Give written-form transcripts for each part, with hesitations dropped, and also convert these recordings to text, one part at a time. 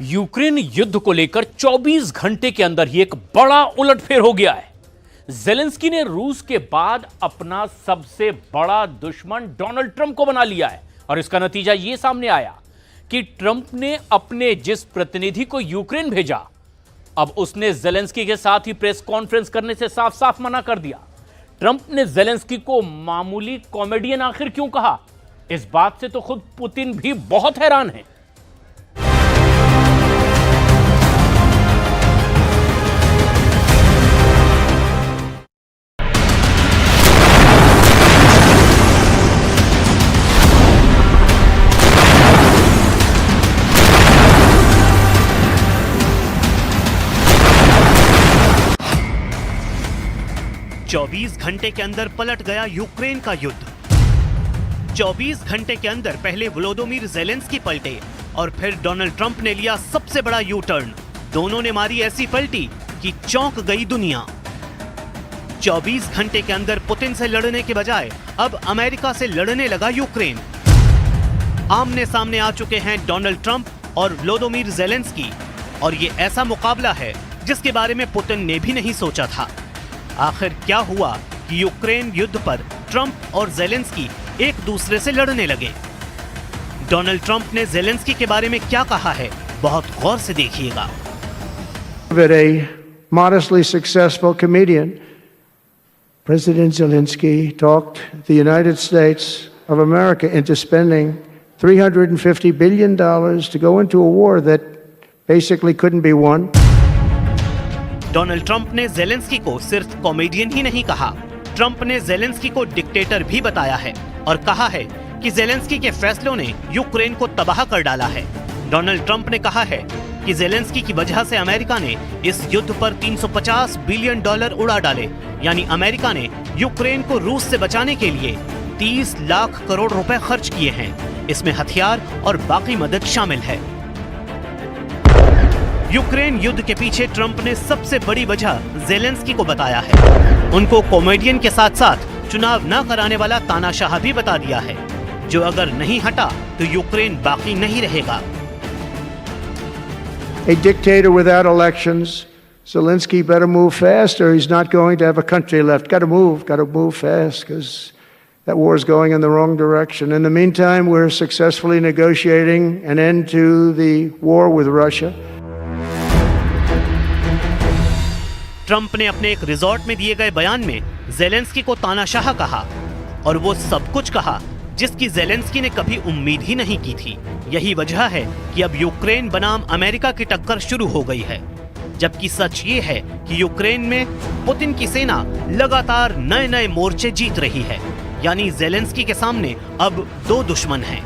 Ukraine युद्ध को लेकर 24 घंटे के अंदर ही एक बड़ा उलटफेर हो गया है। जेलेंस्की ने रूस के बाद अपना सबसे बड़ा दुश्मन डोनाल्ड ट्रंप को बना लिया है और इसका नतीजा यह सामने आया कि ट्रंप ने अपने जिस प्रतिनिधि को यूक्रेन भेजा, अब उसने जेलेंस्की के साथ ही प्रेस कॉन्फ्रेंस करने से साफ साफ मना कर दिया। ट्रंप ने जेलेंस्की को मामूली कॉमेडियन आखिर क्यों कहा, इस बात से तो खुद पुतिन भी बहुत हैरान है। चौबीस घंटे के अंदर पलट गया यूक्रेन का युद्ध। 24 घंटे के अंदर पहले वोलोदिमीर जेलेंस्की पलटे और फिर डोनाल्ड ट्रंप ने लिया सबसे बड़ा यू टर्न। दोनों ने मारी ऐसी पलटी कि चौंक गई दुनिया। 24 घंटे के अंदर पुतिन से लड़ने के बजाय अब अमेरिका से लड़ने लगा यूक्रेन। आमने सामने आ चुके हैं डोनाल्ड ट्रंप और वोलोदिमीर जेलेंस्की, और ये ऐसा मुकाबला है जिसके बारे में पुतिन ने भी नहीं सोचा था। आखिर क्या हुआ कि यूक्रेन युद्ध पर ट्रंप और जेलेंस्की एक दूसरे से लड़ने लगे। डोनाल्ड ट्रंप ने जेलेंस्की के बारे में क्या कहा है, बहुत गौर से देखिएगा। A modestly successful comedian, President Zelensky talked the United States of America into spending $350 billion to go into a war that basically couldn't be won. Donald Trump ने जेलेंस्की को सिर्फ कॉमेडियन ही नहीं कहा, ट्रंप ने जेलेंस्की को dictator भी बताया है और कहा है कि जेलेंस्की के फैसलों ने यूक्रेन को तबाह कर डाला है। डोनाल्ड ट्रंप ने कहा है कि जेलेंस्की की वजह से अमेरिका ने इस युद्ध पर $350 बिलियन उड़ा डाले, यानी अमेरिका ने यूक्रेन को रूस से बचाने के लिए 30 लाख करोड़ रुपए खर्च किए हैं। इसमें हथियार और बाकी मदद शामिल है। यूक्रेन युद्ध के पीछे ट्रंप ने सबसे बड़ी वजह जेलेंस्की को बताया है। उनको कॉमेडियन के साथ साथ चुनाव न कराने वाला तानाशाह भी बता दिया है, जो अगर नहीं हटा तो यूक्रेन बाकी नहीं रहेगा। A dictator without elections, Zelensky better move fast or he's not going to have a country left. Got to move fast because that war is going in the wrong direction. In the meantime, we're successfully negotiating an end to the war with Russia. Trump ने अपने एक resort में दिए गए बयान में Zelensky को तानाशाह कहा, और वो सब कुछ कहा जिसकी जेलेंस्की ने कभी उम्मीद ही नहीं की थी। यही वजह है कि अब यूक्रेन बनाम अमेरिका की टक्कर शुरू हो गई है, जबकि सच ये है कि यूक्रेन में पुतिन की सेना लगातार नए नए मोर्चे जीत रही है, यानी जेलेंस्की के सामने अब दो दुश्मन हैं।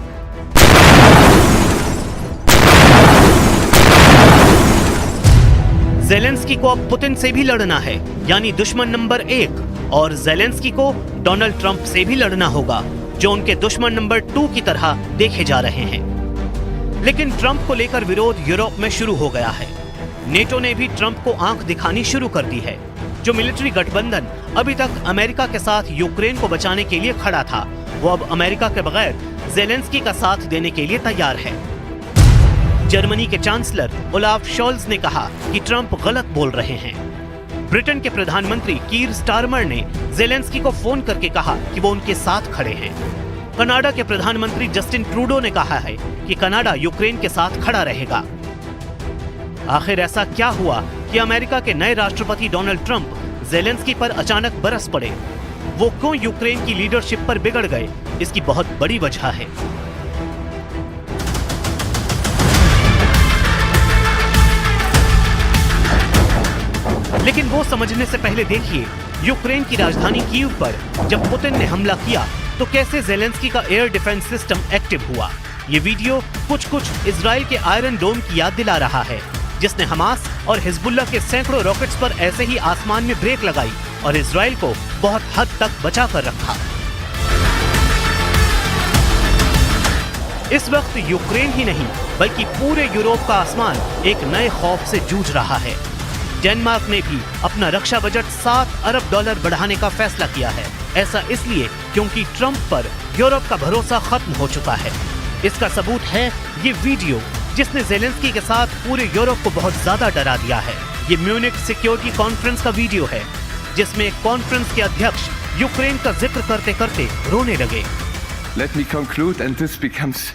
जेलेंस्की को अब पुतिन से भी लड़ना है, यानी दुश्मन नंबर 1, और जेलेंस्की को डोनाल्ड ट्रंप से भी लड़ना होगा, जो उनके दुश्मन नंबर 2 की तरह देखे जा रहे हैं। लेकिन ट्रंप को लेकर विरोध यूरोप में शुरू हो गया है। नेटो ने भी ट्रंप को आंख दिखानी शुरू कर दी है। जो मिलिट्री गठबंधन अभी तक अमेरिका के साथ यूक्रेन को बचाने के लिए खड़ा था, वो अब अमेरिका के बगैर जेलेंस्की का साथ देने के लिए तैयार है। जर्मनी के चांसलर ओलाफ शोल्ज ने कहा कि ट्रंप गलत बोल रहे हैं। ब्रिटेन के प्रधानमंत्री कीर स्टारमर ने जेलेंस्की को फोन करके कहा कि वो उनके साथ खड़े हैं। कनाडा के प्रधानमंत्री जस्टिन ट्रूडो ने कहा है कि कनाडा यूक्रेन के साथ खड़ा रहेगा। आखिर ऐसा क्या हुआ कि अमेरिका के नए राष्ट्रपति डोनाल्ड ट्रंप जेलेंस्की पर अचानक बरस पड़े? वो क्यों यूक्रेन की लीडरशिप पर बिगड़ गए? इसकी बहुत बड़ी वजह है। लेकिन वो समझने से पहले देखिए, यूक्रेन की राजधानी कीव पर जब पुतिन ने हमला किया तो कैसे जेलेंस्की का एयर डिफेंस सिस्टम एक्टिव हुआ। ये वीडियो कुछ इजराइल के आयरन डोम की याद दिला रहा है, जिसने हमास और हिजबुल्लाह के सैकड़ों रॉकेट्स पर ऐसे ही आसमान में ब्रेक लगाई और इजराइल को बहुत हद तक बचा कर रखा। इस वक्त यूक्रेन ही नहीं बल्कि पूरे यूरोप का आसमान एक नए खौफ से जूझ रहा है। डेनमार्क ने भी अपना रक्षा बजट $7 अरब बढ़ाने का फैसला किया है। ऐसा इसलिए क्योंकि ट्रंप पर यूरोप का भरोसा खत्म हो चुका है। इसका सबूत है ये वीडियो जिसने जेलेंस्की के साथ पूरे यूरोप को बहुत ज्यादा डरा दिया है। ये म्यूनिख सिक्योरिटी कॉन्फ्रेंस का वीडियो है, जिसमें कॉन्फ्रेंस के अध्यक्ष यूक्रेन का जिक्र करते करते रोने लगे। Let me conclude, and this becomes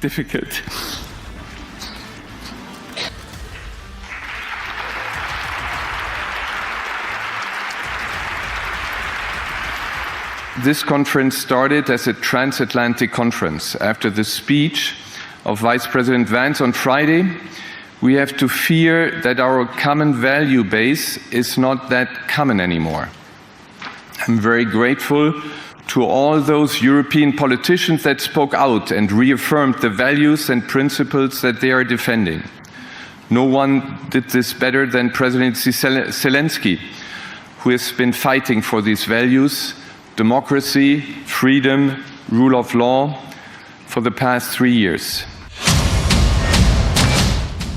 difficult. This conference started as a transatlantic conference. After the speech of Vice President Vance on Friday, we have to fear that our common value base is not that common anymore. I'm very grateful to all those European politicians that spoke out and reaffirmed the values and principles that they are defending. No one did this better than President Zelensky, who has been fighting for these values, democracy, freedom, rule of law, for the past 3 years.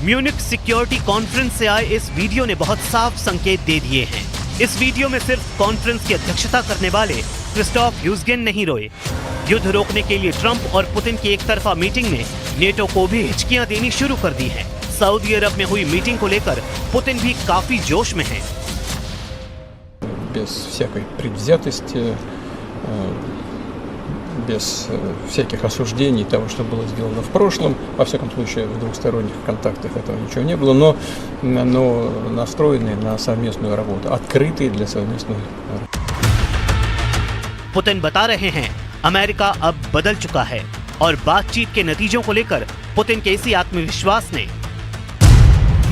Munich security conference से आए इस video ने बहुत साफ संकेत दे दिए हैं। इस वीडियो में सिर्फ कॉन्फ्रेंस की अध्यक्षता करने वाले क्रिस्टोफ ह्यूजगेन नहीं रोए। युद्ध रोकने के लिए ट्रंप और पुतिन की एक तरफा मीटिंग ने नेटो को भी हिचकियां देनी शुरू कर दी हैं। सऊदी अरब में हुई मीटिंग को लेकर पुतिन भी काफी जोश में हैं। Без всякой предвзятости, без всяких осуждений того, что было сделано в прошлом. Во всяком случае, в двухсторонних контактах этого ничего не было, но настроены на совместную работу, открытые для совместной работы. पुतिन बता रहे हैं, अमेरिका अब बदल चुका है और बातचीत के नतीजों को लेकर पुतिन के इसी आत्मविश्वास ने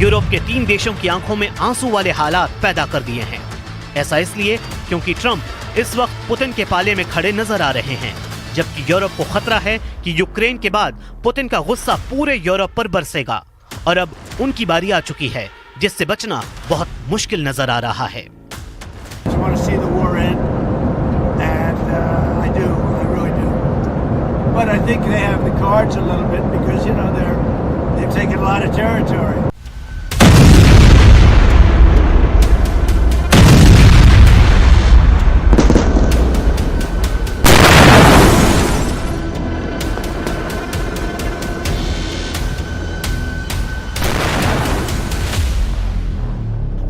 यूरोप के 3 देशों की आंखों में आंसू वाले हालात पैदा कर दिए हैं। ऐसा इसलिए क्योंकि ट्रंप इस वक्त पुतिन के पाले में खड़े नजर आ रहे हैं, जबकि यूरोप को खतरा है कि यूक्रेन के बाद पुतिन का गुस्सा पूरे यूरोप पर बरसेगा और अब उनकी बारी आ चुकी है, जिससे बचना बहुत मुश्किल नजर आ रहा है। But I think they have the cards a little bit because, you know, they've taken a lot of territory.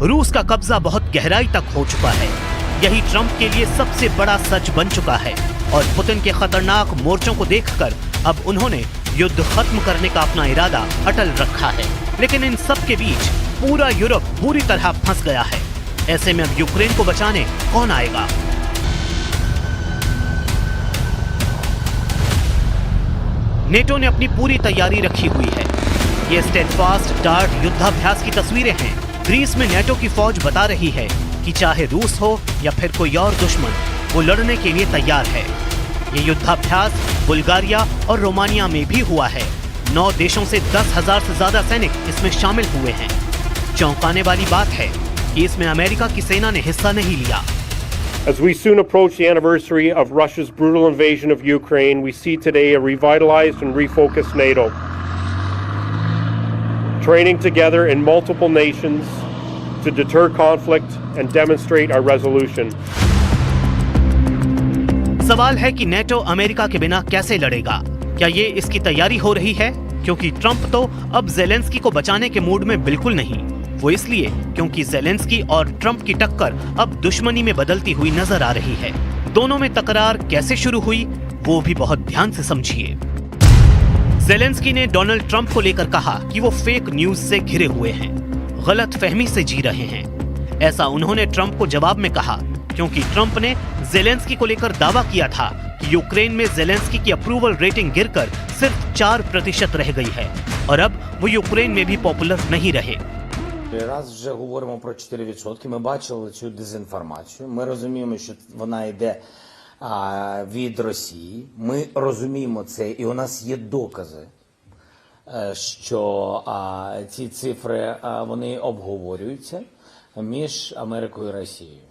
रूस का कब्जा बहुत गहराई तक हो चुका है। यही ट्रंप के लिए सबसे बड़ा सच बन चुका है और पुतिन के खतरनाक मोर्चों को देखकर अब उन्होंने युद्ध खत्म करने का अपना इरादा अटल रखा है। लेकिन इन सब के बीच पूरा यूरोप बुरी तरह फंस गया है। ऐसे में अब यूक्रेन को बचाने कौन आएगा? नेटो ने अपनी पूरी तैयारी रखी हुई है। ये स्टेडफास्ट डार्ट युद्धाभ्यास की तस्वीरें हैं। ग्रीस में नेटो की फौज बता रही है कि चाहे रूस हो या फिर कोई और दुश्मन, वो लड़ने के लिए तैयार है। ये युद्धाभ्यास बुल्गारिया और रोमानिया में भी हुआ है। 9 देशों से 10,000 से ज्यादा सैनिक इसमें शामिल हुए हैं। चौंकाने वाली बात है कि इसमें अमेरिका की सेना ने हिस्सा नहीं लिया। As we soon approach the anniversary of Russia's brutal invasion of Ukraine, we see today a revitalized and refocused NATO, training together in multiple nations to deter conflict and demonstrate our resolution. सवाल है कि NATO America के बिना कैसे लड़ेगा? क्या ये इसकी तैयारी हो रही है? क्योंकि ट्रंप तो अब जेलेंस्की को बचाने के मूड में बिल्कुल नहीं। वो इसलिए क्योंकि जेलेंस्की और ट्रंप की टक्कर अब दुश्मनी में बदलती हुई नजर आ रही है। दोनों में तकरार कैसे शुरू हुई, वो भी बहुत ध्यान से समझिए। जेलेंस्की ने डोनाल्ड ट्रंप को लेकर कहा कि वो फेक न्यूज से घिरे हुए हैं, गलत फहमी से जी रहे हैं। ऐसा उन्होंने ट्रंप को जवाब में कहा क्योंकि ट्रंप ने जेलेंस्की को लेकर दावा किया था कि यूक्रेन में जेलेंस्की की अप्रूवल रेटिंग गिरकर सिर्फ 4% रह गई है और अब वो यूक्रेन में भी पॉपुलर नहीं रहे। Раз вже говоримо про 4%, ми бачили цю дезінформацію, ми розуміємо, що вона йде від Росії, ми розуміємо це і у нас є докази, що ці цифри вони обговорюються між Америкою і Росією.